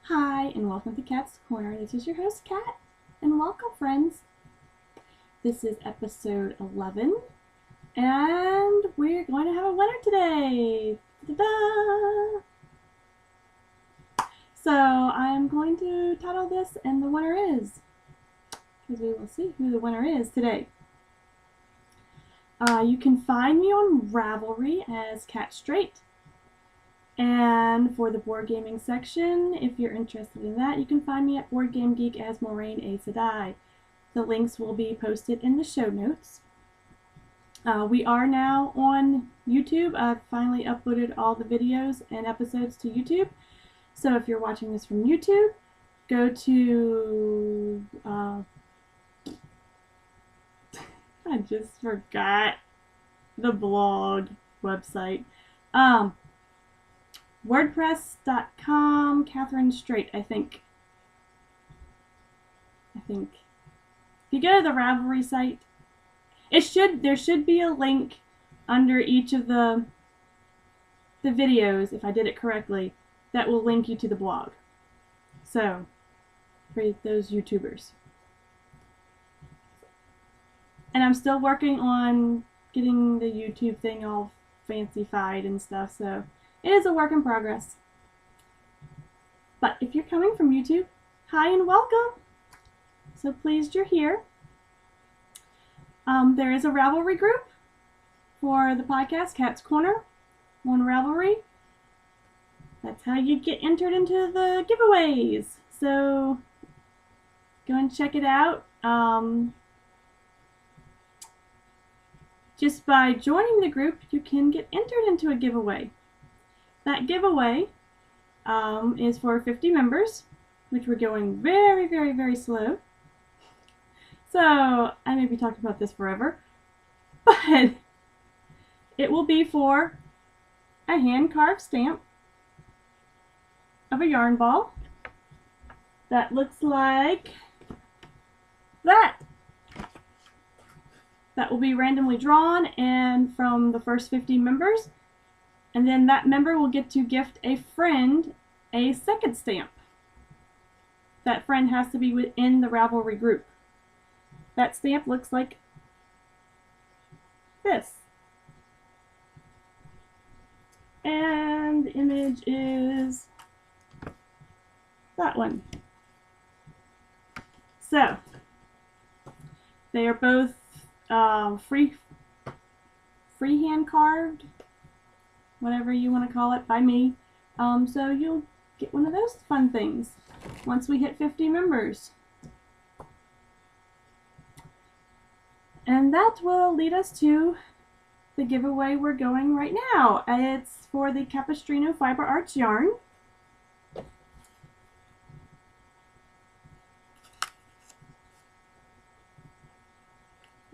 Hi, and welcome to Cat's Corner. This is your host, Cat, and welcome, friends. This is episode 11, and we're going to have a winner today. Ta-da! So I'm going to title this, and the winner is, because we will see who the winner is today. You can find me on Ravelry as Cat Straight. And for the board gaming section, if you're interested in that, you can find me at Board Game Geek as Moraine A. Sedai. The links will be posted in the show notes. We are now on YouTube. I've finally uploaded all the videos and episodes to YouTube. So if you're watching this from YouTube, go to... I just forgot the blog website. WordPress.com, Catherine Straight, I think. If you go to the Ravelry site, there should be a link under each of the videos, if I did it correctly, that will link you to the blog. So, for those YouTubers. And I'm still working on getting the YouTube thing all fancy-fied and stuff, so it is a work in progress. But if you're coming from YouTube, hi and welcome. So pleased you're here. There is a Ravelry group for the podcast, Cat's Corner, on Ravelry. That's how you get entered into the giveaways. So go and check it out. Just by joining the group, you can get entered into a giveaway. That giveaway is for 50 members, which we're going very, very, very slow. So I may be talking about this forever, but it will be for a hand-carved stamp of a yarn ball that looks like that. That will be randomly drawn and from the first 50 members. And then that member will get to gift a friend a second stamp. That friend has to be within the Ravelry group. That stamp looks like this. And the image is that one. So, they are both freehand carved, whatever you want to call it, by me. So you'll get one of those fun things once we hit 50 members. And that will lead us to the giveaway we're going right now. It's for the Capistrano Fiber Arts yarn.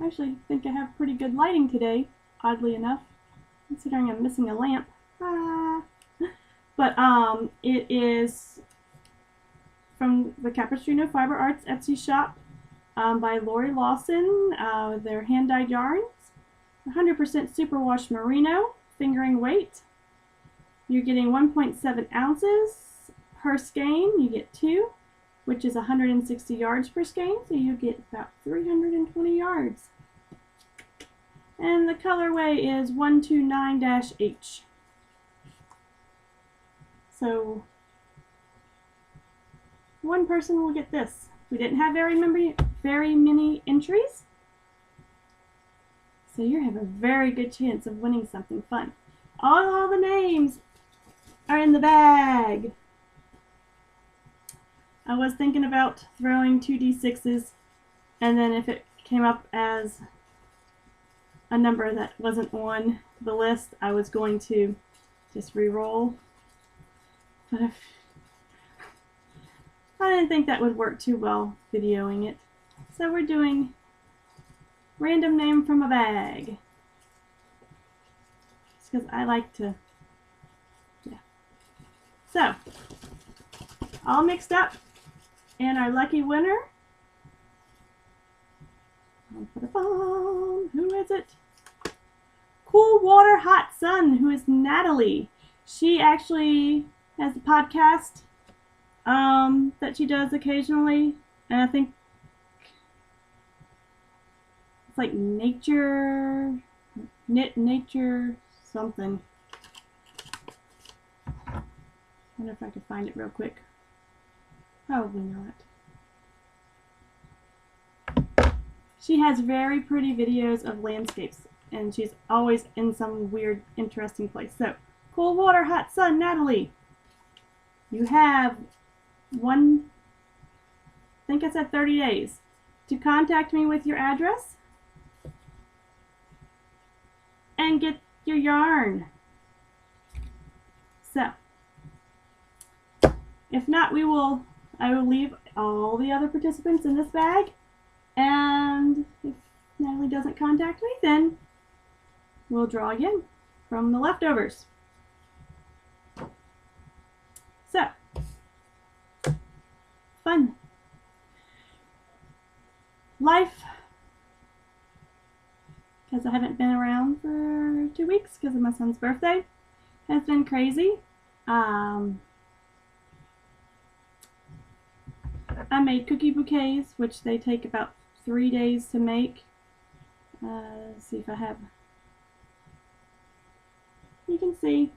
I actually think I have pretty good lighting today, oddly enough, considering I'm missing a lamp. But it is from the Capistrano Fiber Arts Etsy shop by Lori Lawson. They're hand-dyed yarns, 100% superwash merino, fingering weight. You're getting 1.7 ounces per skein. You get 2, which is 160 yards per skein, so you get about 320 yards. And the colorway is 129-H. So one person will get this. We didn't have very many entries, so you have a very good chance of winning something fun. All the names are in the bag. I was thinking about throwing 2d6s, and then if it came up as a number that wasn't on the list, I was going to just re-roll. But I didn't think that would work too well videoing it. So we're doing random name from a bag. Just because I like to, yeah. So, all mixed up. And our lucky winner, who is it? Cool Water Hot Sun, who is Natalie. She actually has a podcast that she does occasionally, and I think it's like nature something. I wonder if I could find it real quick. Probably not. She has very pretty videos of landscapes, and she's always in some weird, interesting place. So, cool water, hot sun, Natalie. You have I think I said 30 days to contact me with your address and get your yarn. So, if not, I will leave all the other participants in this bag, and if Natalie doesn't contact me, then we'll draw again from the leftovers. So, fun. Life, because I haven't been around for 2 weeks because of my son's birthday, has been crazy. I made cookie bouquets, which they take about 3 days to make. Let's see if I have. You can see.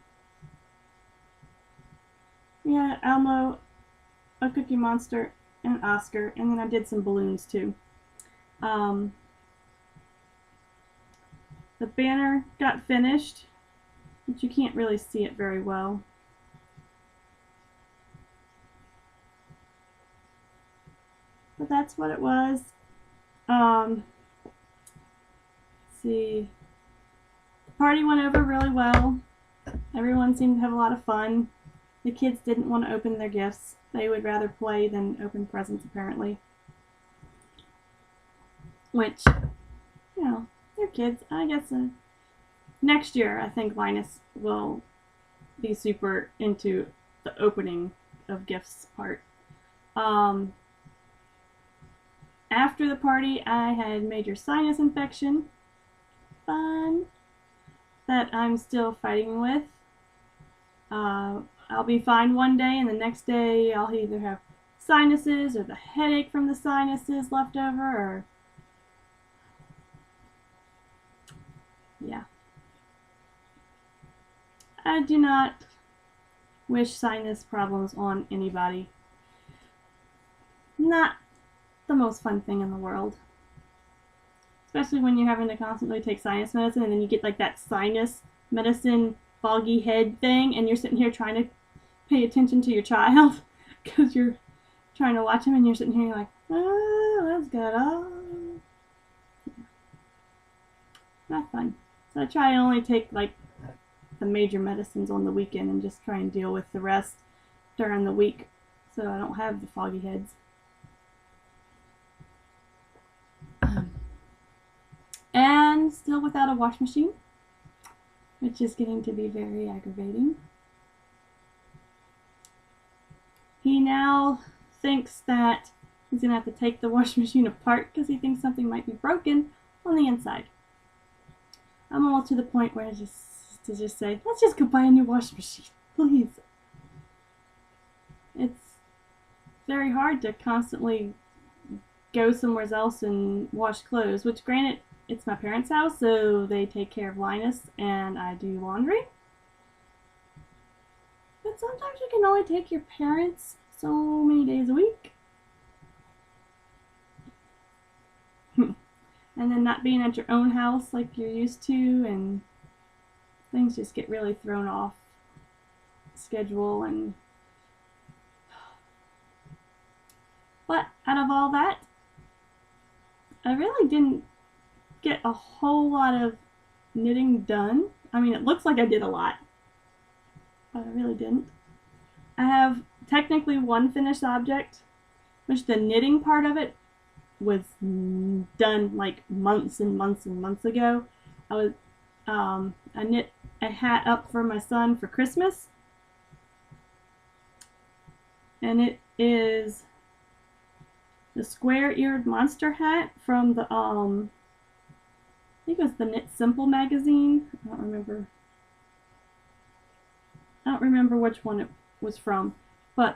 Yeah, Elmo, a Cookie Monster, and Oscar, and then I did some balloons too. The banner got finished, but you can't really see it very well. But that's what it was. Let's see. The party went over really well. Everyone seemed to have a lot of fun. The kids didn't want to open their gifts. They would rather play than open presents, apparently. Which, you know, they're kids. I guess next year, I think Linus will be super into the opening of gifts part. After the party, I had major sinus infection. Fun. That I'm still fighting with. I'll be fine one day, and the next day I'll either have sinuses or the headache from the sinuses left over, or yeah. I do not wish sinus problems on anybody. Not the most fun thing in the world. Especially when you're having to constantly take sinus medicine, and then you get like that sinus medicine foggy head thing, and you're sitting here trying to pay attention to your child because you're trying to watch him, and you're sitting here like, oh, that's good. Oh, yeah. Not fun. So I try to only take like the major medicines on the weekend and just try and deal with the rest during the week so I don't have the foggy heads. And still without a wash machine, which is getting to be very aggravating. He now thinks that he's going to have to take the wash machine apart because he thinks something might be broken on the inside. I'm all to the point where I just say, let's just go buy a new wash machine, please. It's very hard to constantly go somewhere else and wash clothes, which granted, it's my parents' house, so they take care of Linus and I do laundry. But sometimes you can only take your parents so many days a week. And then not being at your own house like you're used to, and things just get really thrown off schedule. And but out of all that, I really didn't get a whole lot of knitting done. I mean, it looks like I did a lot, but I really didn't. I have technically one finished object, which the knitting part of it was done like months and months and months ago. I knit a hat up for my son for Christmas, and it is the square-eared monster hat from the I think it was the Knit Simple magazine. I don't remember which one it was from, but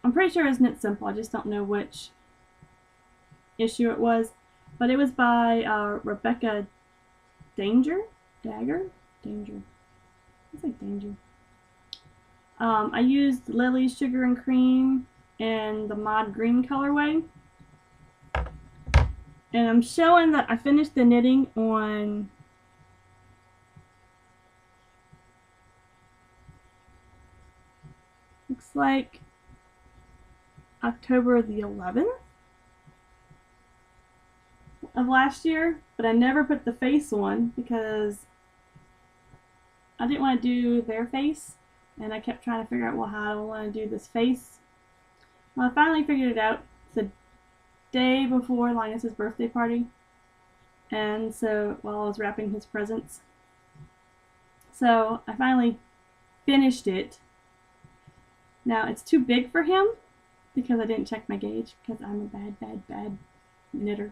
I'm pretty sure it's Knit Simple. I just don't know which issue it was. But it was by Rebecca Danger? Dagger? Danger. It's like Danger. I used Lily Sugar and Cream and the Mod Green colorway. And I'm showing that I finished the knitting on looks like October the 11th of last year, but I never put the face on because I didn't want to do their face, and I kept trying to figure out, well, how do I want to do this face? Well, I finally figured it out. It's the day before Linus's birthday party, and so while I was wrapping his presents, so I finally finished it. Now it's too big for him because I didn't check my gauge, because I'm a bad knitter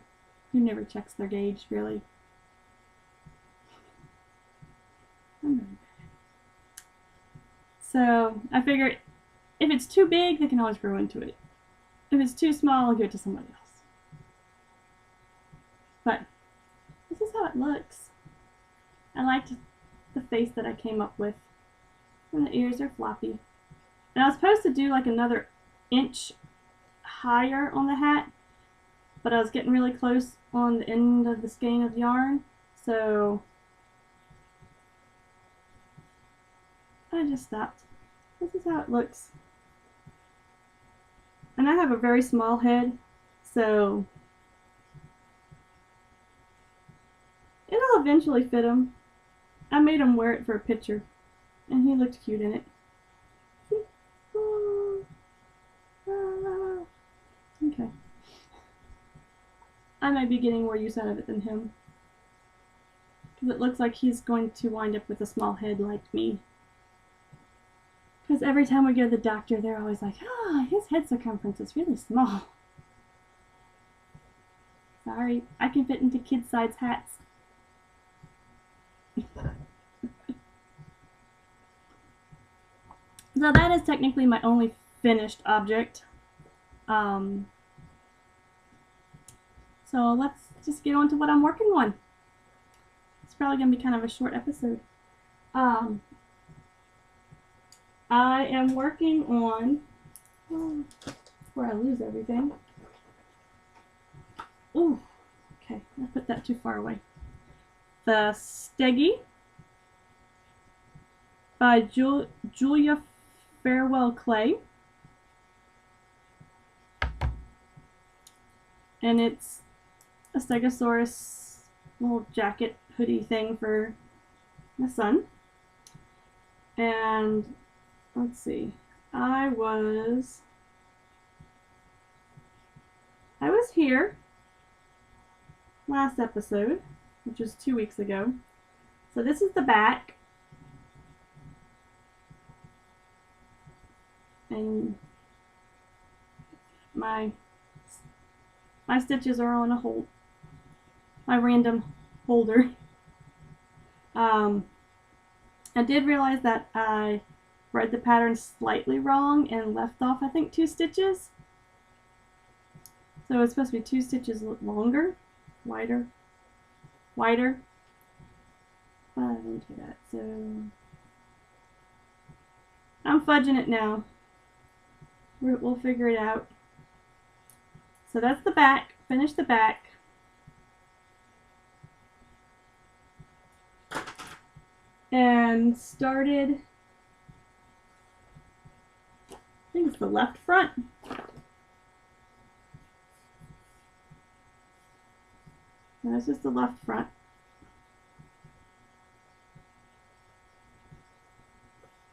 who never checks their gauge, really. I'm very bad. So I figured if it's too big, they can always grow into it. If it's too small, I'll give it to somebody else. But this is how it looks. I liked the face that I came up with. And the ears are floppy. And I was supposed to do like another inch higher on the hat, but I was getting really close on the end of the skein of yarn, so I just stopped. This is how it looks. And I have a very small head, so it'll eventually fit him. I made him wear it for a picture, and he looked cute in it. Okay. I might be getting more use out of it than him, because it looks like he's going to wind up with a small head like me. Because every time we go to the doctor, they're always like, oh, his head circumference is really small. Sorry, I can fit into kid-size hats. So that is technically my only finished object. So let's just get on to what I'm working on. It's probably going to be kind of a short episode. I am working on, before I lose everything. Ooh, okay, I put that too far away. The Steggy by Julia Farewell Clay. And it's a Stegosaurus little jacket hoodie thing for my son. And let's see, I was here last episode, which was 2 weeks ago. So this is the back. And my stitches are on a my random holder. I did realize that I read the pattern slightly wrong and left off, I think, 2 stitches. So it's supposed to be 2 stitches longer, wider. But I didn't do that, so I'm fudging it now. We'll figure it out. So that's the back. Finish the back. And started, I think it's the left front. And this is the left front.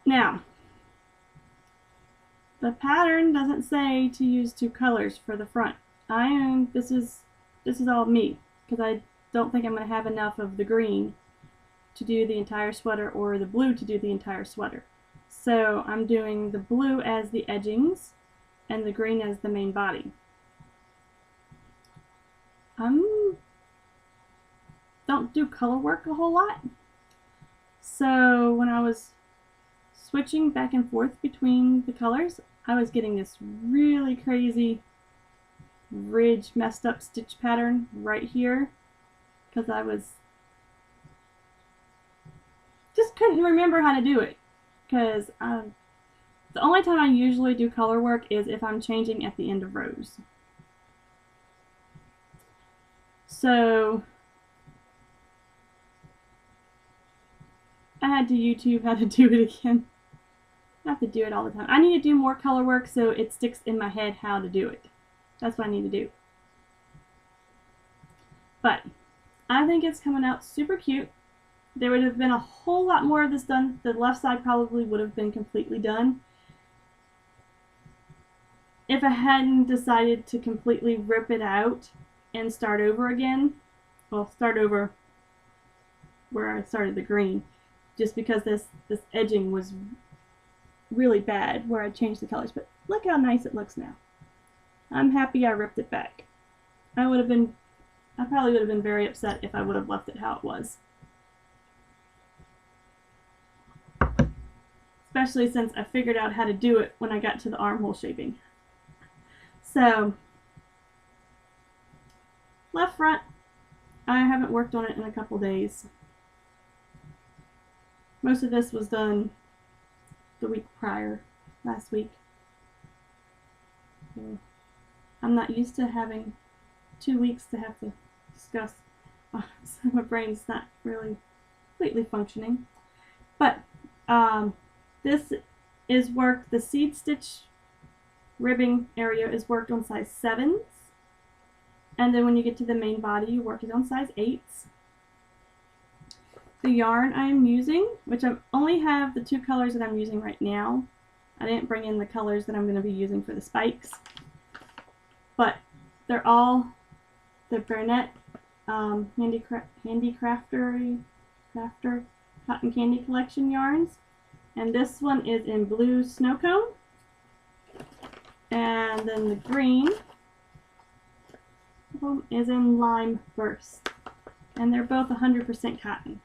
Now, the pattern doesn't say to use 2 colors for the front. This is all me, because I don't think I'm going to have enough of the green to do the entire sweater or the blue to do the entire sweater. So I'm doing the blue as the edgings and the green as the main body. Don't do color work a whole lot. So when I was switching back and forth between the colors, I was getting this really crazy ridge messed up stitch pattern right here because I was just couldn't remember how to do it, because the only time I usually do color work is if I'm changing at the end of rows. So I had to YouTube how to do it again. I have to do it all the time. I need to do more color work so it sticks in my head how to do it. That's what I need to do. But I think it's coming out super cute. There would have been a whole lot more of this done. The left side probably would have been completely done if I hadn't decided to completely rip it out and start over again. Well, start over where I started the green, just because this edging was really bad where I changed the colors. But look how nice it looks now. I'm happy I ripped it back. I probably would have been very upset if I would have left it how it was. Especially since I figured out how to do it when I got to the armhole shaping. So, left front, I haven't worked on it in a couple days. Most of this was done the week prior, last week. So, I'm not used to having 2 weeks to have to discuss. So my brain's not really completely functioning. But this is worked, the seed stitch ribbing area is worked on size 7s. And then when you get to the main body, you work it on size 8s. The yarn I am using, which I only have the 2 colors that I'm using right now. I didn't bring in the colors that I'm going to be using for the spikes. But they're all the Bernat Crafter Cotton Candy Collection yarns. And this one is in blue snow cone. And then the green is in lime burst. And they're both 100% cotton.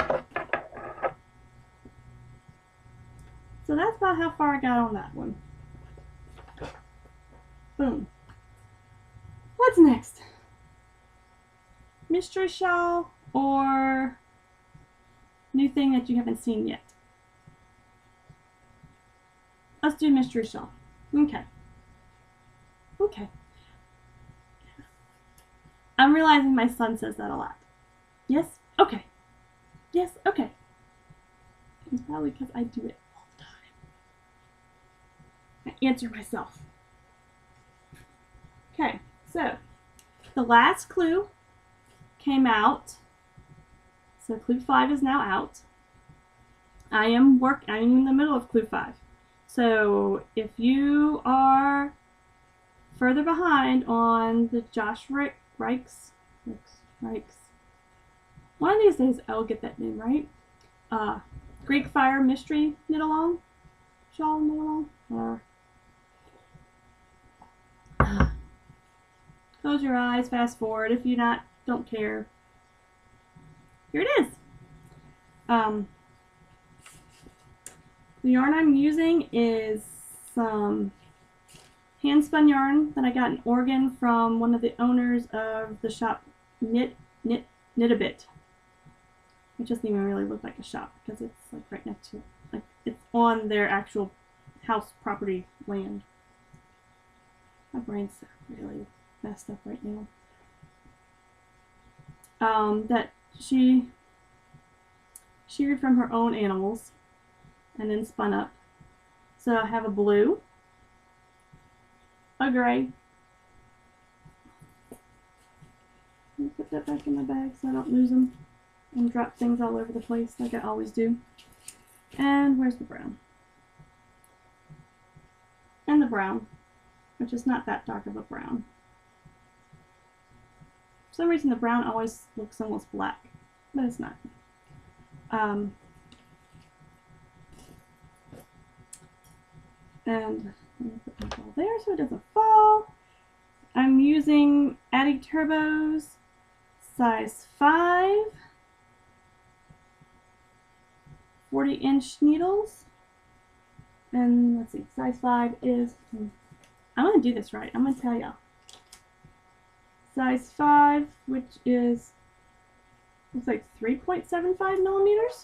So that's about how far I got on that one. Boom. What's next? Mystery shawl or new thing that you haven't seen yet? Let's do mystery shawl. Okay. Okay. I'm realizing my son says that a lot. Yes? Okay. Yes? Okay. It's probably because I do it all the time. I answer myself. Okay, so the last clue came out. So clue 5 is now out. I'm in the middle of clue 5. So if you are further behind on the Josh Reichs, one of these days I'll get that name right. Greek Fire Mystery Knit Along, Shawl Knit Along, or close your eyes, fast forward if you don't care. Here it is. The yarn I'm using is some hand spun yarn that I got in Oregon from one of the owners of the shop Knit a Bit. It doesn't even really look like a shop because it's like right next to, like it's on their actual house property land. My brain's really messed up right now. That she sheared from her own animals and then spun up. So I have a blue, a gray. Let me put that back in my bag so I don't lose them and drop things all over the place like I always do. And where's the brown? And the brown, which is not that dark of a brown. For some reason the brown always looks almost black, but it's not. And let me put that all there so it doesn't fall. I'm using Addi Turbos size 5, 40-inch needles. And let's see, size 5 is, I'm going to do this right. I'm going to tell y'all. Size 5, which is, looks like 3.75 millimeters.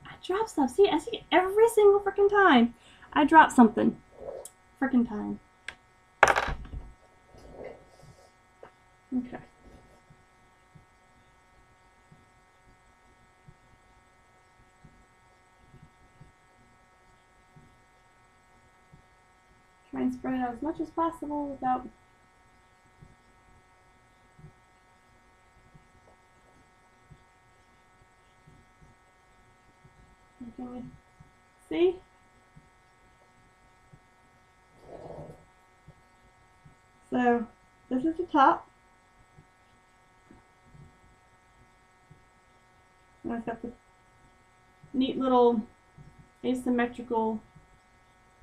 I drop stuff. See, I see every single freaking time I drop something. Freaking time. Okay. Try and spread it out as much as possible without making it. See? So, this is the top. And I've got the neat little asymmetrical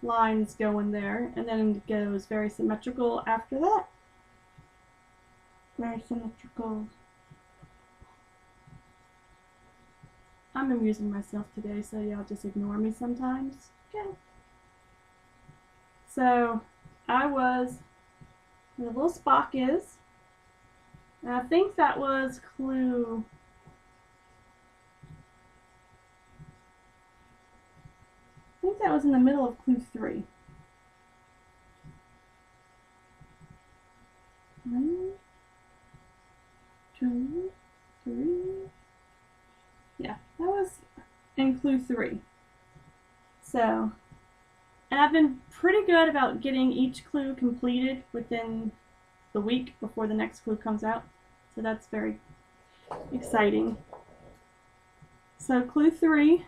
lines going there, and then it goes very symmetrical after that. Very symmetrical. I'm amusing myself today, so y'all just ignore me sometimes. Okay. So, I was where the little Spock is, and I think that was clue. I think that was in the middle of clue 3. 1, 2, 3. Yeah, that was in clue 3. So, and I've been pretty good about getting each clue completed within the week before the next clue comes out. So that's very exciting. So clue 3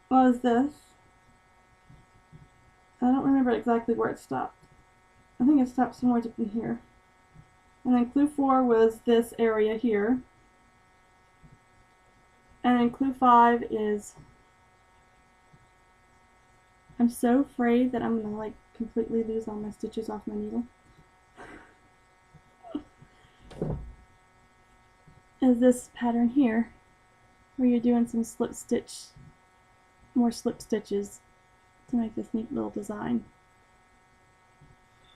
was this. I don't remember exactly where it stopped. I think it stopped somewhere up in here. And then clue 4 was this area here. And then clue 5 is, I'm so afraid that I'm gonna like completely lose all my stitches off my needle. Is this pattern here, where you're doing some slip stitch, more slip stitches to make this neat little design.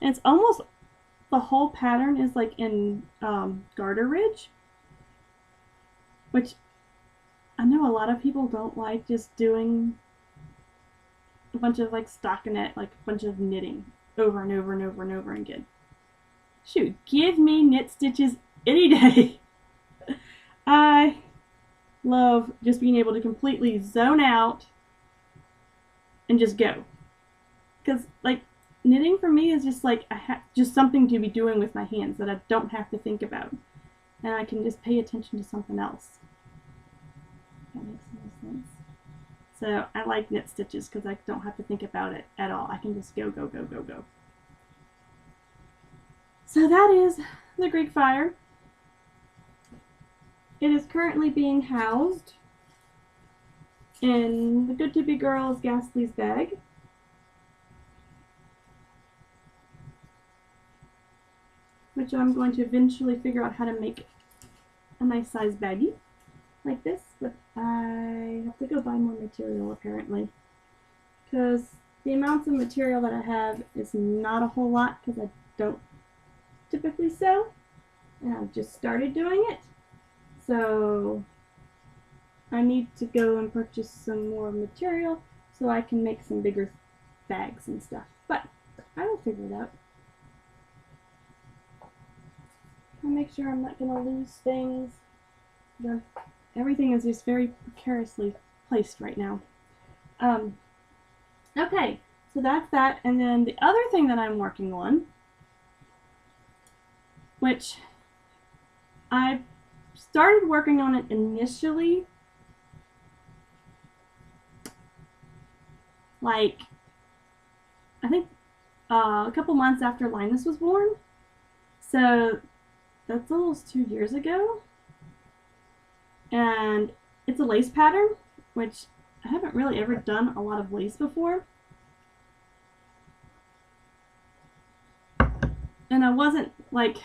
And it's almost, the whole pattern is like in garter ridge, which I know a lot of people don't like just doing a bunch of like stockinette, like a bunch of knitting over and over and over and over again. Shoot, give me knit stitches any day. I love just being able to completely zone out and just go. Because like knitting for me is just like just something to be doing with my hands that I don't have to think about. And I can just pay attention to something else. That makes no sense. So I like knit stitches because I don't have to think about it at all. I can just go, go, go, go, go. So that is the Greek Fire. It is currently being housed in the Good to Be Girls Ghastly's bag. Which I'm going to eventually figure out how to make a nice size baggie like this, but I have to go buy more material apparently, because the amounts of material that I have is not a whole lot because I don't typically sew, and I've just started doing it, so I need to go and purchase some more material so I can make some bigger bags and stuff, but I will figure it out. I'll make sure I'm not going to lose things. Everything is just very precariously placed right now. Okay, so that's that. And then the other thing that I'm working on, which I started working on it initially, like, I think a couple months after Linus was born. So that's almost 2 years ago. And it's a lace pattern, which I haven't really ever done a lot of lace before. and I wasn't like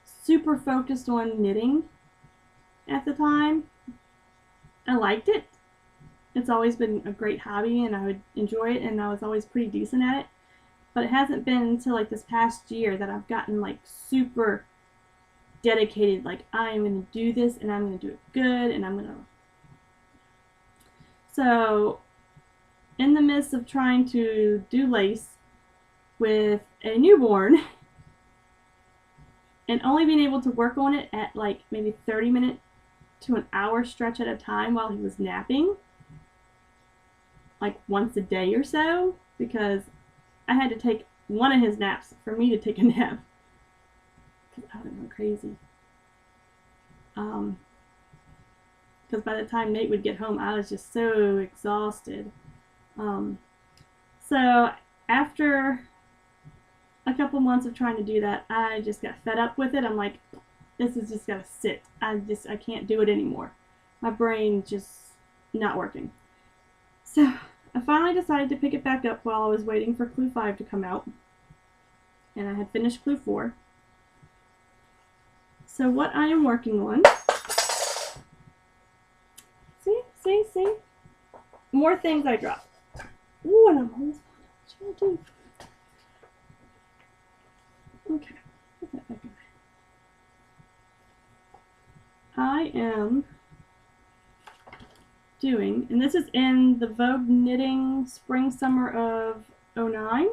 super focused on knitting at the time. I liked it. It's always been a great hobby and I would enjoy it, and I was always pretty decent at it. But it hasn't been until like this past year that I've gotten like super dedicated, like I'm going to do this and I'm going to do it good and I'm going to. So in the midst of trying to do lace with a newborn and only being able to work on it at like maybe 30-minute to an hour stretch at a time while he was napping, like once a day or so, because I had to take one of his naps for me to take a nap because I was going crazy. Because by the time Nate would get home, I was just so exhausted. So after a couple months of trying to do that, I just got fed up with it. I'm like, this is just gotta sit. I can't do it anymore. My brain just not working. So I finally decided to pick it back up while I was waiting for Clue 5 to come out. And I had finished Clue 4. So what I am working on, see, more things I dropped. Ooh, and I'm almost what should I do? Okay, put that back in. I am doing, and this is in the Vogue Knitting Spring Summer of 09.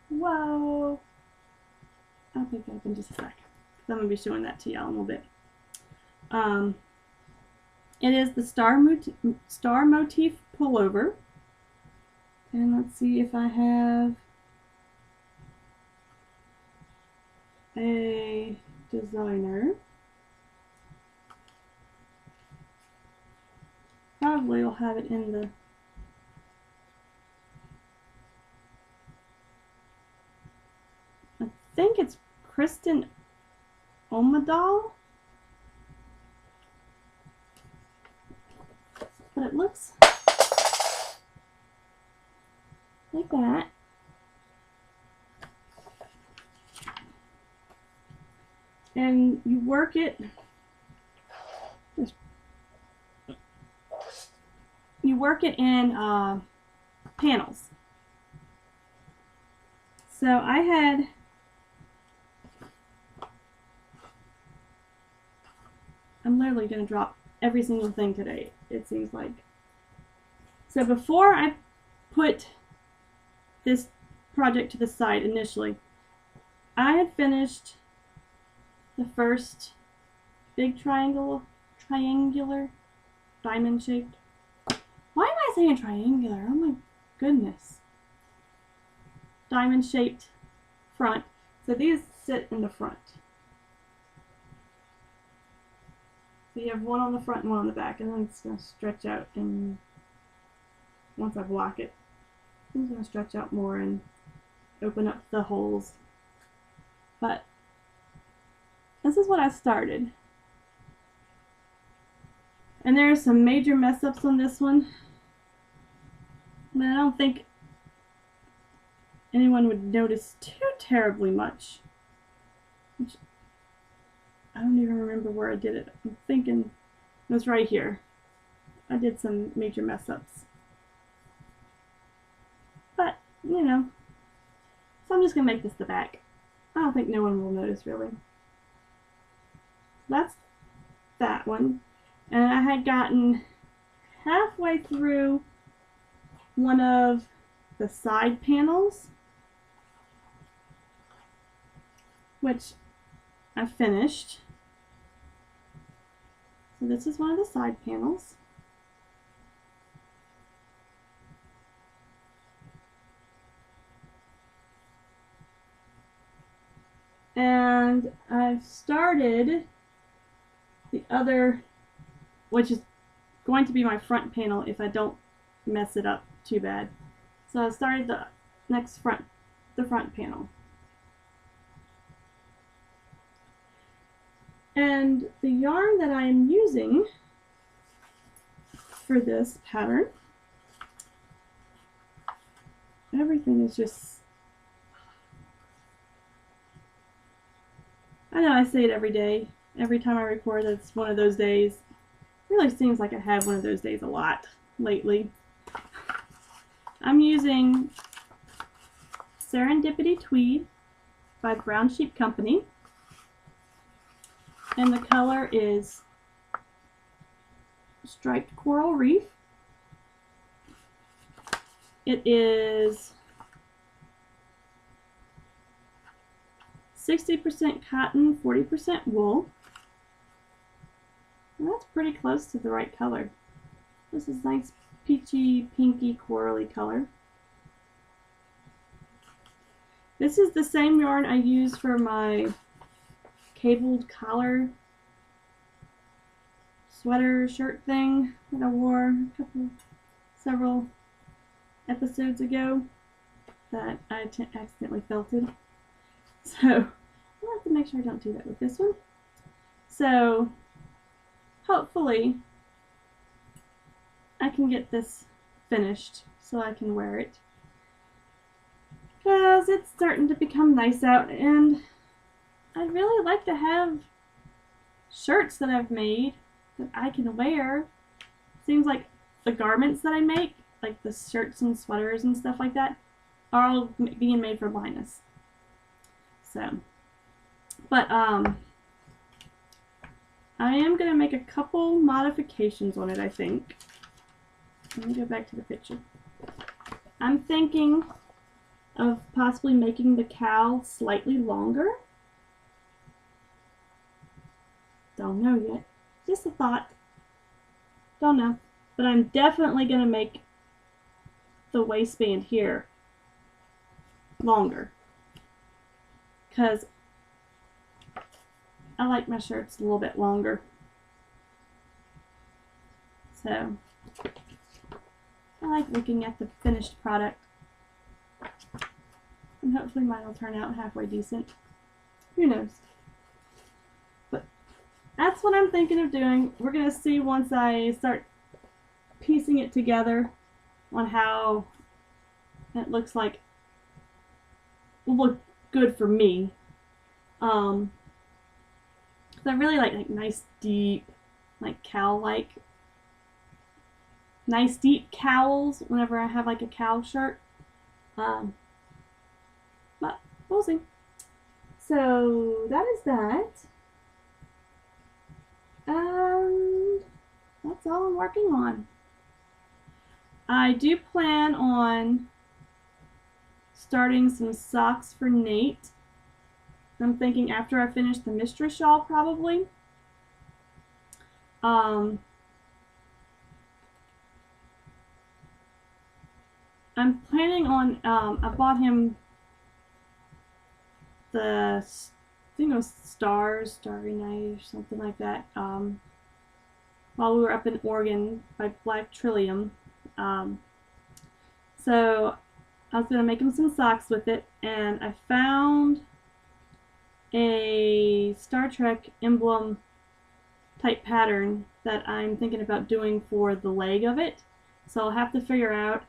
Whoa! I'll pick that up in just a sec. I'm going to be showing that to y'all in a little bit. It is the star motif pullover. And let's see if I have a designer. Probably will have it in the I think it's Kristen Omadal. But it looks like that. And you work it, in panels. So I'm literally going to drop every single thing today, it seems like. So before I put this project to the side initially, I had finished the first big triangular, diamond shaped. Why am I saying triangular? Oh my goodness. Diamond shaped front. So these sit in the front. So you have one on the front and one on the back, and then it's going to stretch out, and once I block it, it's going to stretch out more and open up the holes. But this is what I started. And there are some major mess ups on this one. But I don't think anyone would notice too terribly much. Which, I don't even remember where I did it. I'm thinking it was right here. I did some major mess ups. But, you know. So I'm just going to make this the back. I don't think no one will notice really. That's that one. And I had gotten halfway through one of the side panels, which I finished. So this is one of the side panels. And I've started the other, which is going to be my front panel if I don't mess it up too bad. So I started the front panel. And the yarn that I am using for this pattern, everything is just I know I say it every day. Every time I record, it's one of those days. It really seems like I have one of those days a lot lately. I'm using Serendipity Tweed by Brown Sheep Company. And the color is Striped Coral Reef. It is 60% cotton, 40% wool. And that's pretty close to the right color. This is nice peachy, pinky, corally color. This is the same yarn I use for my cabled collar sweater shirt thing that I wore several episodes ago that I accidentally felted. So I'll have to make sure I don't do that with this one. So hopefully I can get this finished so I can wear it, because it's starting to become nice out and I'd really like to have shirts that I've made that I can wear. Seems like the garments that I make, like the shirts and sweaters and stuff like that, are all being made for Linus. So, but I am going to make a couple modifications on it, I think. Let me go back to the picture. I'm thinking of possibly making the cowl slightly longer. Don't know yet. Just a thought. Don't know. But I'm definitely going to make the waistband here longer, because I like my shirts a little bit longer. So I like looking at the finished product, and hopefully mine will turn out halfway decent. Who knows? But that's what I'm thinking of doing. We're going to see once I start piecing it together on how it looks like will look good for me. So I really like nice deep, like cowl-like, nice deep cowls whenever I have like a cowl shirt. But we'll see. So that is that. And that's all I'm working on. I do plan on starting some socks for Nate. I'm thinking after I finish the Mistress shawl, probably. I'm planning on, I bought him the, I think it was Starry Night or something like that, while we were up in Oregon by Black Trillium. So I was going to make him some socks with it, and I found a Star Trek emblem type pattern that I'm thinking about doing for the leg of it. So I'll have to figure out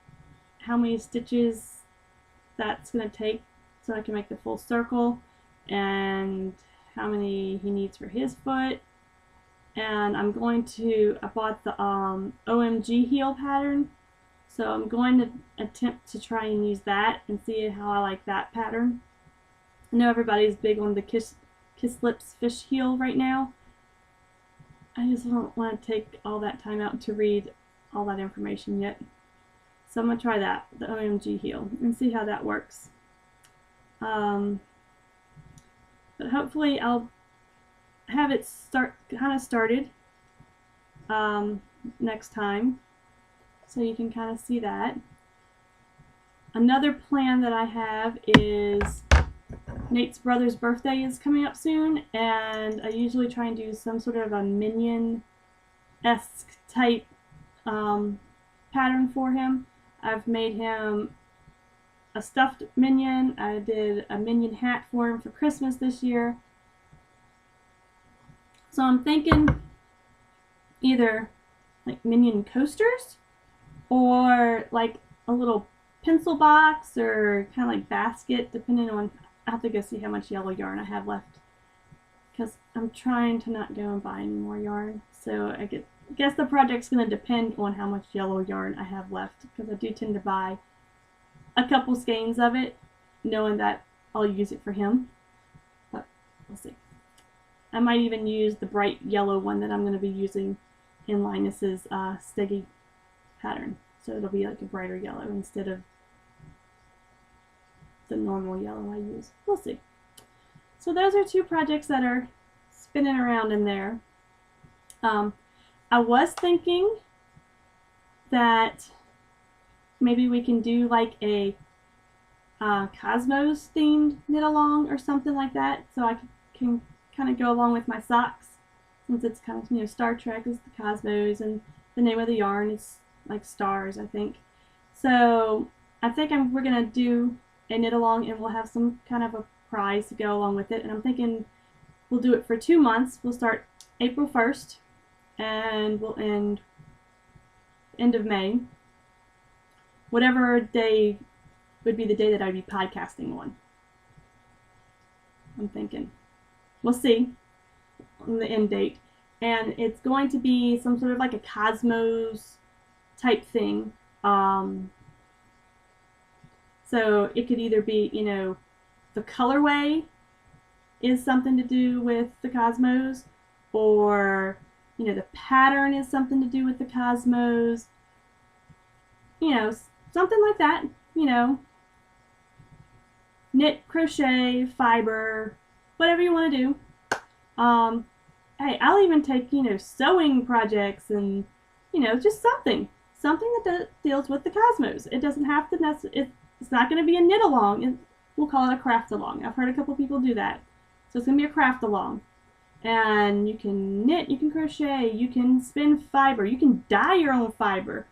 how many stitches that's going to take so I can make the full circle, and how many he needs for his foot. And I bought the OMG heel pattern, so I'm going to attempt to try and use that and see how I like that pattern. I know everybody's big on the Kiss Lips fish heel right now. I just don't want to take all that time out to read all that information yet. So I'm going to try that, the OMG heel, and see how that works. But hopefully I'll have it started next time, so you can kind of see that. Another plan that I have is Nate's brother's birthday is coming up soon, and I usually try and do some sort of a Minion-esque type pattern for him. I've made him a stuffed Minion. I did a Minion hat for him for Christmas this year. So I'm thinking either like Minion coasters, or like a little pencil box, or kind of like basket, depending on, I have to go see how much yellow yarn I have left. because I'm trying to not go and buy any more yarn. So I guess the project's going to depend on how much yellow yarn I have left, because I do tend to buy a couple skeins of it, knowing that I'll use it for him. But we'll see. I might even use the bright yellow one that I'm going to be using in Linus's Steggy pattern. So it'll be like a brighter yellow instead of the normal yellow I use. We'll see. So those are two projects that are spinning around in there. I was thinking that maybe we can do like a Cosmos themed knit along or something like that, so I can kind of go along with my socks, since it's kind of, you know, Star Trek is the Cosmos and the name of the yarn is like stars, I think. So I think we're gonna do a knit along, and we'll have some kind of a prize to go along with it. And I'm thinking we'll do it for 2 months. We'll start April 1st and we'll end of May. Whatever day would be the day that I'd be podcasting on. I'm thinking. We'll see on the end date. And it's going to be some sort of like a Cosmos type thing. So it could either be, you know, the colorway is something to do with the Cosmos, or, you know, the pattern is something to do with the Cosmos. You know, something like that, you know. Knit, crochet, fiber, whatever you want to do. Hey, I'll even take, you know, sewing projects and, you know, just something that deals with the Cosmos. It doesn't have to it's not going to be a knit along. We'll call it a craft along. I've heard a couple people do that. So it's going to be a craft along. And you can knit, you can crochet, you can spin fiber, you can dye your own fiber.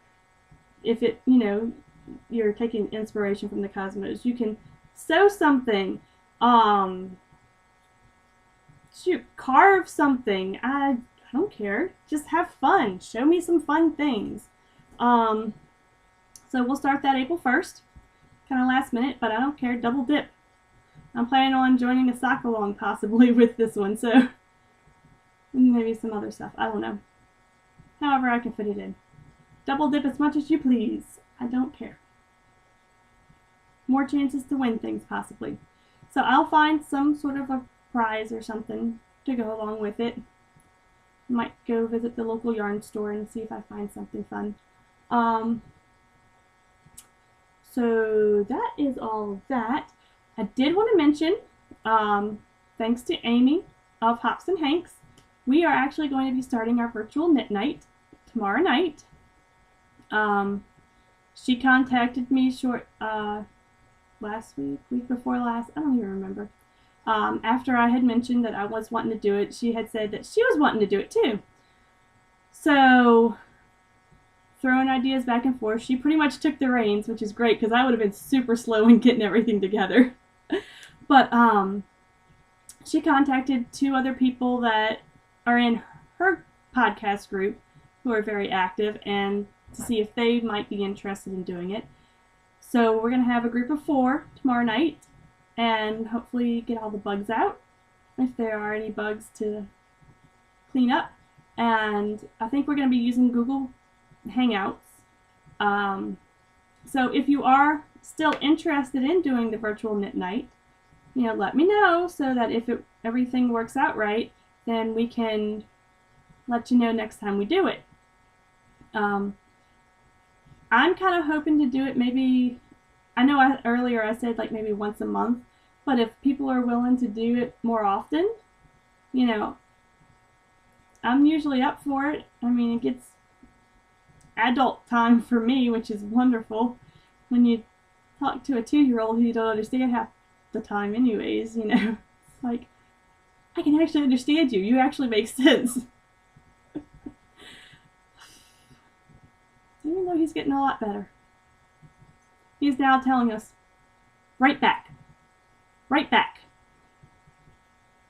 If it, you know, you're taking inspiration from the Cosmos. You can sew something. Shoot, carve something. I don't care. Just have fun. Show me some fun things. So we'll start that April 1st. Kind of last minute, but I don't care. Double dip. I'm planning on joining a sock along possibly with this one, so maybe some other stuff. I don't know. However I can fit it in. Double dip as much as you please. I don't care. More chances to win things possibly. So I'll find some sort of a prize or something to go along with it. Might go visit the local yarn store and see if I find something fun. So that is all of that. I did want to mention, thanks to Amy of Hops and Hanks, we are actually going to be starting our virtual knit night tomorrow night. She contacted me last week before last, I don't even remember. After I had mentioned that I was wanting to do it, she had said that she was wanting to do it too. So, throwing ideas back and forth, she pretty much took the reins, which is great because I would have been super slow in getting everything together. But she contacted 2 other people that are in her podcast group who are very active, and to see if they might be interested in doing it. So we're going to have a group of 4 tomorrow night, and hopefully get all the bugs out, if there are any bugs to clean up. And I think we're going to be using Google Hangouts. So if you are still interested in doing the virtual knit night, you know, let me know, so that if everything works out right, then we can let you know next time we do it. I'm kind of hoping to do it maybe, I know earlier I said like maybe once a month, but if people are willing to do it more often, you know, I'm usually up for it. I mean, it gets adult time for me, which is wonderful. When you talk to a 2-year-old who you don't understand half the time anyways, you know, it's like, I can actually understand you. You actually make sense. Even though he's getting a lot better. He's now telling us, right back. Right back.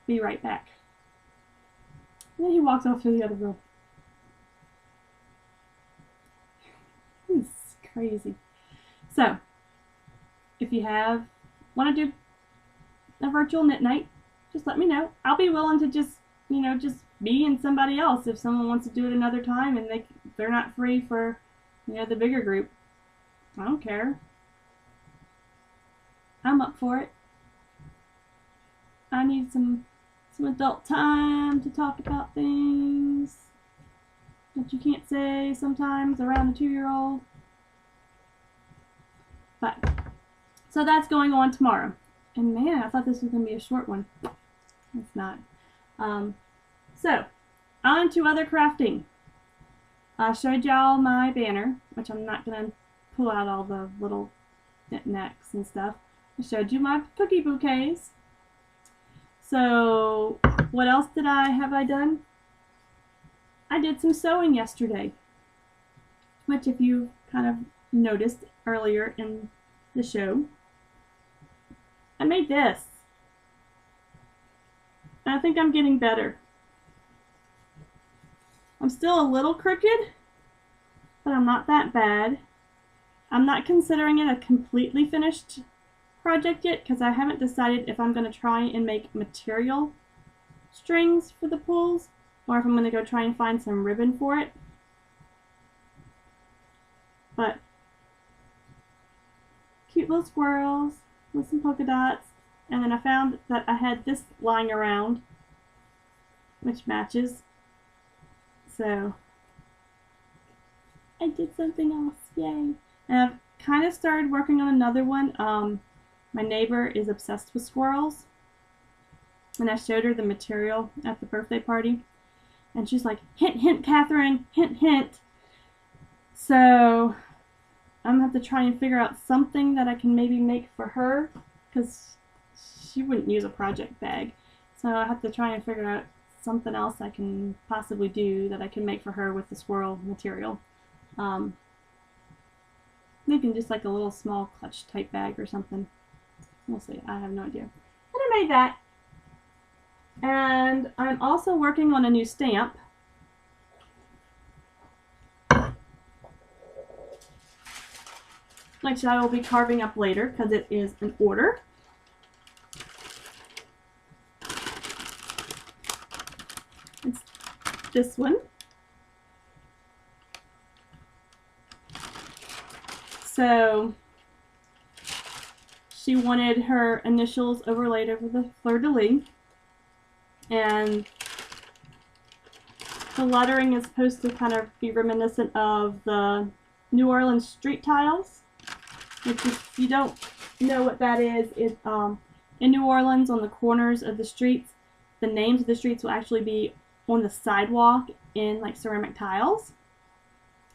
Be right back. And then he walks off to the other room. It's crazy. So, if you want to do a virtual knit night, just let me know. I'll be willing to just, you know, just be in somebody else if someone wants to do it another time and they're not free for, you know, the bigger group. I don't care. I'm up for it. I need some adult time to talk about things that you can't say sometimes around a 2-year-old. But, so that's going on tomorrow. And man, I thought this was going to be a short one. It's not. So, on to other crafting. I showed y'all my banner, which I'm not going to pull out all the little knickknacks and stuff. I showed you my cookie bouquets. So, what else have I done? I did some sewing yesterday, which if you kind of noticed earlier in the show, I made this. And I think I'm getting better. I'm still a little crooked, but I'm not that bad. I'm not considering it a completely finished project yet because I haven't decided if I'm going to try and make material strings for the pulls or if I'm going to go try and find some ribbon for it. But cute little squirrels with some polka dots, and then I found that I had this lying around which matches, so I did something else. Yay. And I've kind of started working on another one. My neighbor is obsessed with squirrels, and I showed her the material at the birthday party, and she's like, hint, hint, Catherine, hint, hint. So I'm going to have to try and figure out something that I can maybe make for her, because she wouldn't use a project bag. So I have to try and figure out something else I can possibly do that I can make for her with the squirrel material. Maybe just like a little small clutch type bag or something. We'll see. I have no idea. But I made that. And I'm also working on a new stamp. Which I will be carving up later because it is an order. It's this one. So she wanted her initials overlaid over the fleur-de-lis, and the lettering is supposed to kind of be reminiscent of the New Orleans street tiles, which if you don't know what that is, in New Orleans on the corners of the streets, the names of the streets will actually be on the sidewalk in like ceramic tiles,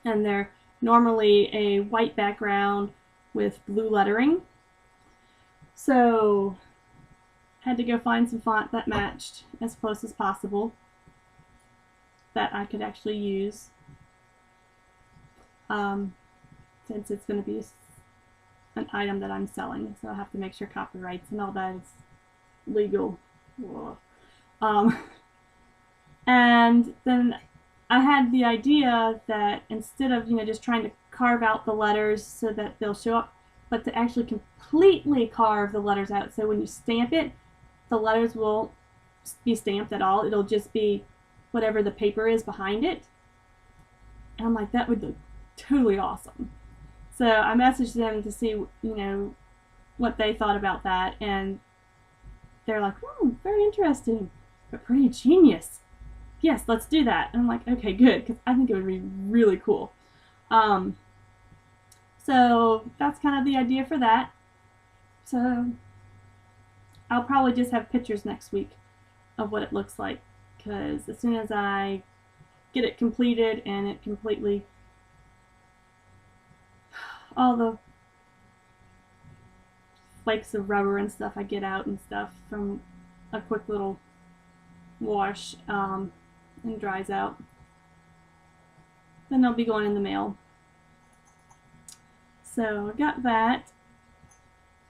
and they're normally a white background with blue lettering. So I had to go find some font that matched as close as possible that I could actually use, since it's going to be an item that I'm selling, so I have to make sure copyrights and all that is legal. And then I had the idea that instead of, you know, just trying to carve out the letters so that they'll show up, but to actually completely carve the letters out, so when you stamp it, the letters won't be stamped at all. It'll just be whatever the paper is behind it. And I'm like, that would look totally awesome. So I messaged them to see, you know, what they thought about that, and they're like, very interesting, but pretty genius. Yes, let's do that. And I'm like, okay, good, because I think it would be really cool. So that's kind of the idea for that. So I'll probably just have pictures next week of what it looks like, because as soon as I get it completed and it completely, all the flakes of rubber and stuff I get out and stuff from a quick little wash, and dries out, then they'll be going in the mail. So I got that,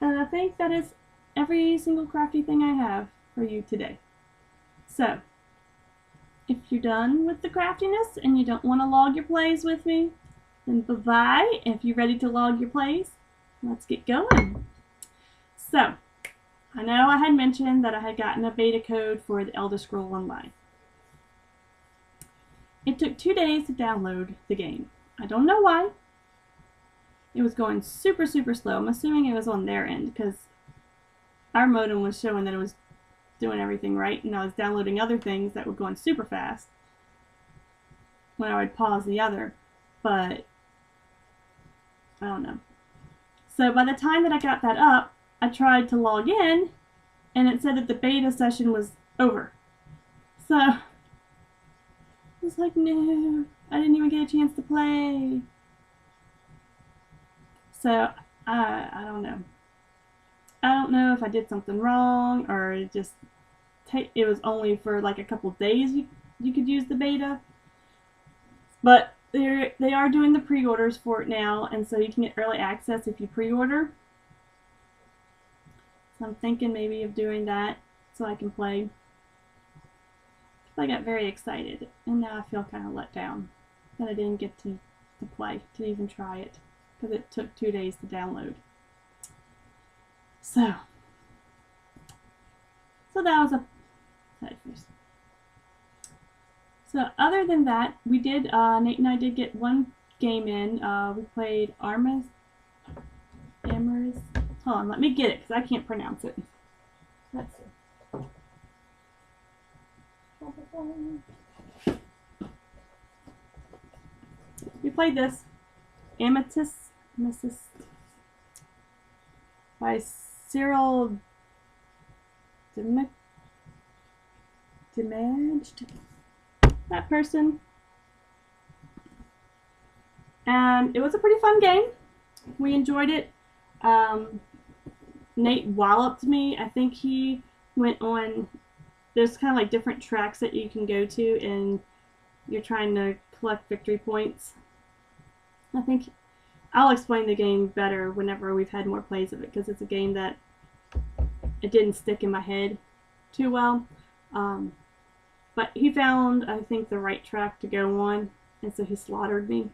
and I think that is every single crafty thing I have for you today. So if you're done with the craftiness and you don't want to log your plays with me, then bye-bye. If you're ready to log your plays, let's get going. So I know I had mentioned that I had gotten a beta code for the Elder Scrolls Online. It took 2 days to download the game. I don't know why. It was going super, super slow. I'm assuming it was on their end because our modem was showing that it was doing everything right, and I was downloading other things that were going super fast when I would pause the other, but I don't know. So by the time that I got that up, I tried to log in, and it said that the beta session was over. So I was like, no, I didn't even get a chance to play. So I don't know. I don't know if I did something wrong or it was only for like a couple days you could use the beta. But they are doing the pre-orders for it now, and so you can get early access if you pre-order. So I'm thinking maybe of doing that so I can play. I got very excited, and now I feel kind of let down that I didn't get to play, to even try it, because it took 2 days to download. So that was a side first. So other than that, we did, Nate and I did get one game in. We played Amers. Hold on, let me get it, because I can't pronounce it. Let's see. We played this Amethyst by Cyril Damaged, that person, and it was a pretty fun game. We enjoyed it. Nate walloped me. I think he went on, there's kind of like different tracks that you can go to, and you're trying to collect victory points. I think I'll explain the game better whenever we've had more plays of it, because it's a game that it didn't stick in my head too well. But he found, I think, the right track to go on, and so he slaughtered me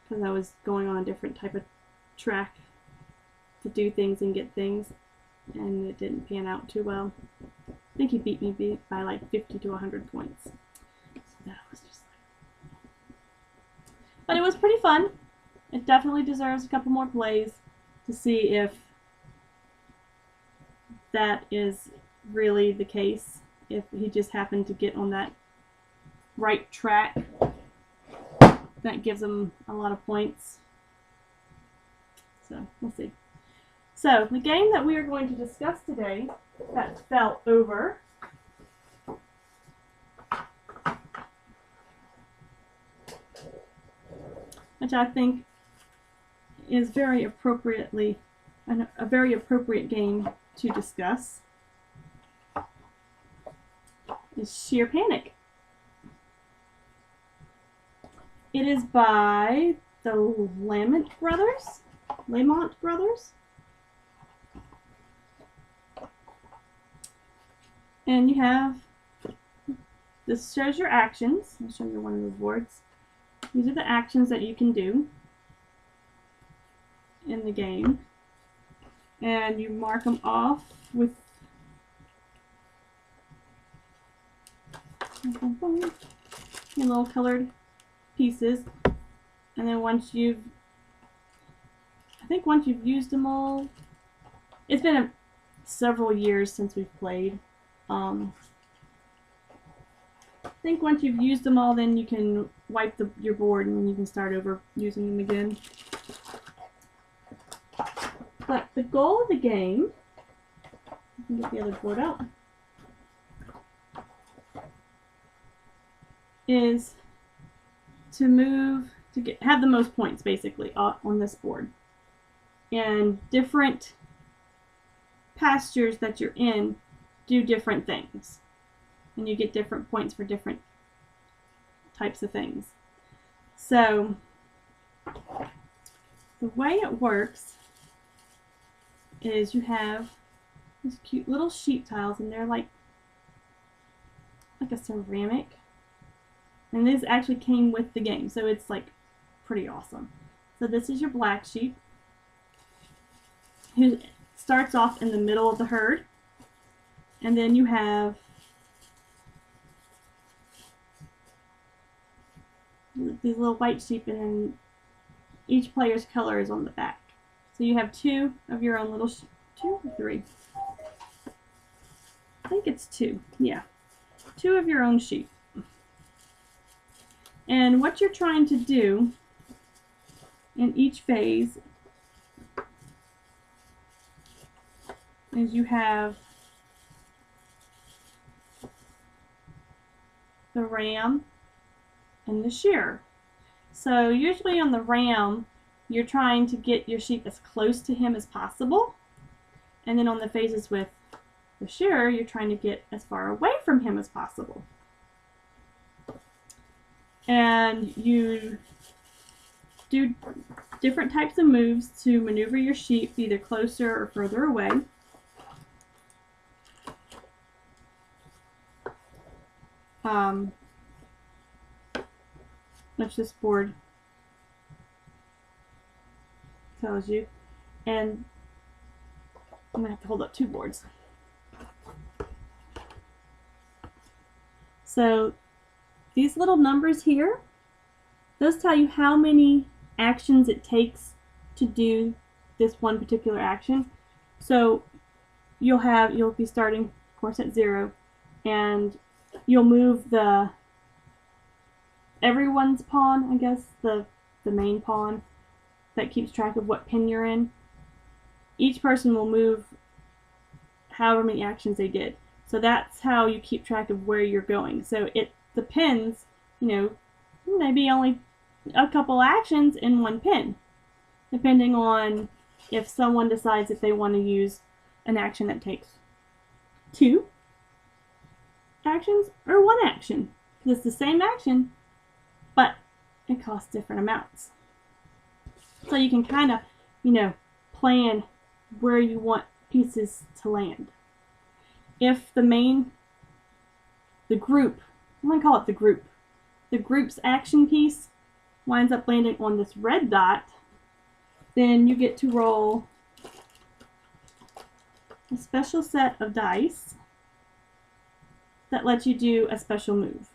because I was going on a different type of track to do things and get things, and it didn't pan out too well. I think he beat me by like 50 to 100 points. So that was just like... But it was pretty fun. It definitely deserves a couple more plays to see if that is really the case, if he just happened to get on that right track that gives him a lot of points. So we'll see. So the game that we are going to discuss today that fell over which I think is very appropriately a very appropriate game to discuss, is Sheer Panic. It is by the Lamont Brothers. And you have, this shows your actions. I'll show you one of the boards. These are the actions that you can do in the game. And you mark them off with your little colored pieces. And then once you've used them all, it's been several years since we've played. I think once you've used them all, then you can wipe your board and you can start over using them again. But the goal of the game, I can get the other board out, is to have the most points basically on this board. And different pastures that you're in do different things. And you get different points for different types of things. So the way it works is you have these cute little sheet tiles, and they're like a ceramic. And this actually came with the game, so it's like pretty awesome. So this is your black sheep, whose starts off in the middle of the herd, and then you have these little white sheep, and then each player's color is on the back. So you have two of your own little sheep. 2 or 3? I think it's 2. Yeah. 2 of your own sheep. And what you're trying to do in each phase is you have the ram and the shearer. So usually on the ram, you're trying to get your sheep as close to him as possible. And then on the phases with the shearer, you're trying to get as far away from him as possible. And you do different types of moves to maneuver your sheep either closer or further away. Which this board tells you. And I'm going to have to hold up 2 boards. So these little numbers here, those tell you how many actions it takes to do this one particular action. So you'll be starting, of course, at 0, and you'll move everyone's pawn, I guess, the main pawn that keeps track of what pin you're in. Each person will move however many actions they did. So that's how you keep track of where you're going. So the pins, maybe only a couple actions in one pin, depending on if someone decides if they want to use an action that takes 2 actions or 1 action. It's the same action, but it costs different amounts. So you can kind of, plan where you want pieces to land. If the group, I'm going to call it the group's action piece winds up landing on this red dot, then you get to roll a special set of dice that lets you do a special move.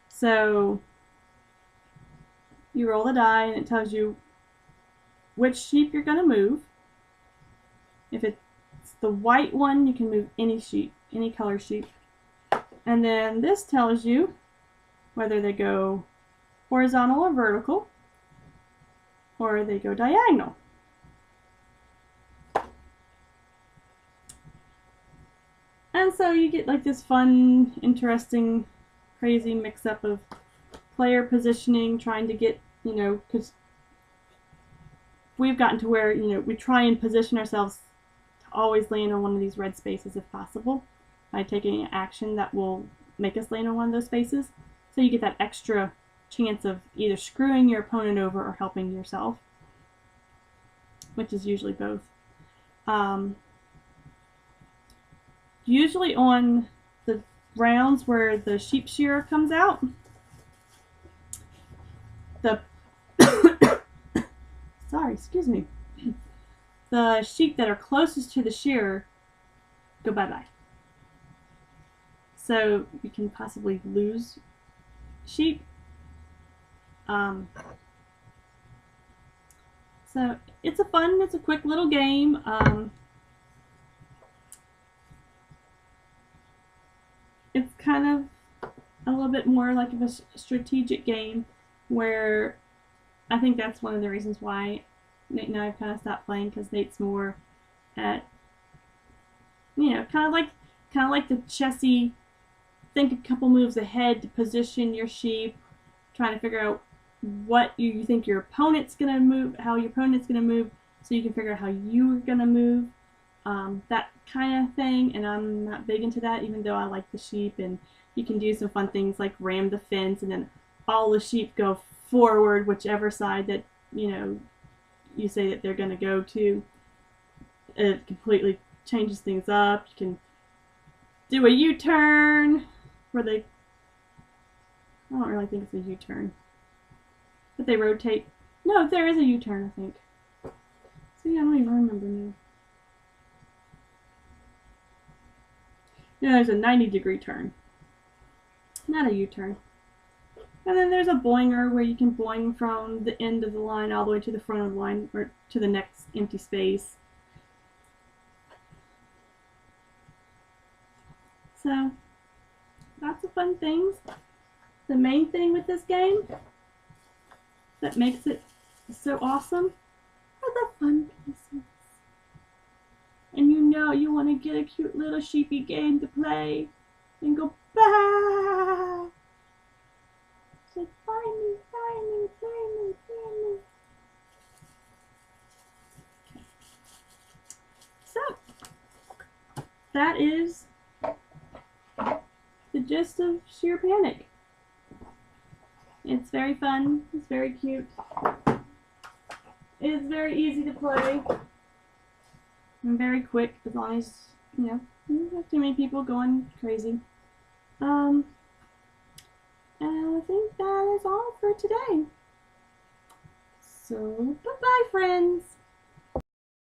So you roll the die and it tells you which sheep you're going to move. If it's the white one, you can move any sheep, any color sheep. And then this tells you whether they go horizontal or vertical, or they go diagonal. And so you get like this fun, interesting, crazy mix-up of player positioning, trying to get, because we've gotten to where, we try and position ourselves to always land on one of these red spaces if possible, by taking an action that will make us land on one of those spaces. So you get that extra chance of either screwing your opponent over or helping yourself, which is usually both. Usually on the rounds where the sheep shearer comes out, the sheep that are closest to the shearer go bye-bye. So you can possibly lose sheep. So it's a quick little game. It's kind of a little bit more like a strategic game, where I think that's one of the reasons why Nate and I have kind of stopped playing, because Nate's more at, kind of like the chessy, think a couple moves ahead to position your sheep, trying to figure out what you think your opponent's going to move, how your opponent's going to move, so you can figure out how you're going to move, that kind of thing. And I'm not big into that, even though I like the sheep, and you can do some fun things like ram the fence, and then all the sheep go forward, whichever side that, you say that they're going to go to. It completely changes things up. You can do a U-turn, where I don't really think it's a U-turn, but they rotate. No, there is a U-turn, I think. See, I don't even remember now. Yeah, there's a 90-degree turn. Not a U-turn. And then there's a boinger where you can boing from the end of the line all the way to the front of the line or to the next empty space. So, lots of fun things. The main thing with this game that makes it so awesome are the fun pieces. And you know you want to get a cute little sheepy game to play and go, bah! Say, find me, find me, find me, find me. So, that is the gist of Sheer Panic. It's very fun, it's very cute, it's very easy to play, and very quick as long as, you know, you don't have too many people going crazy. And I think that is all for today. So, bye-bye, friends!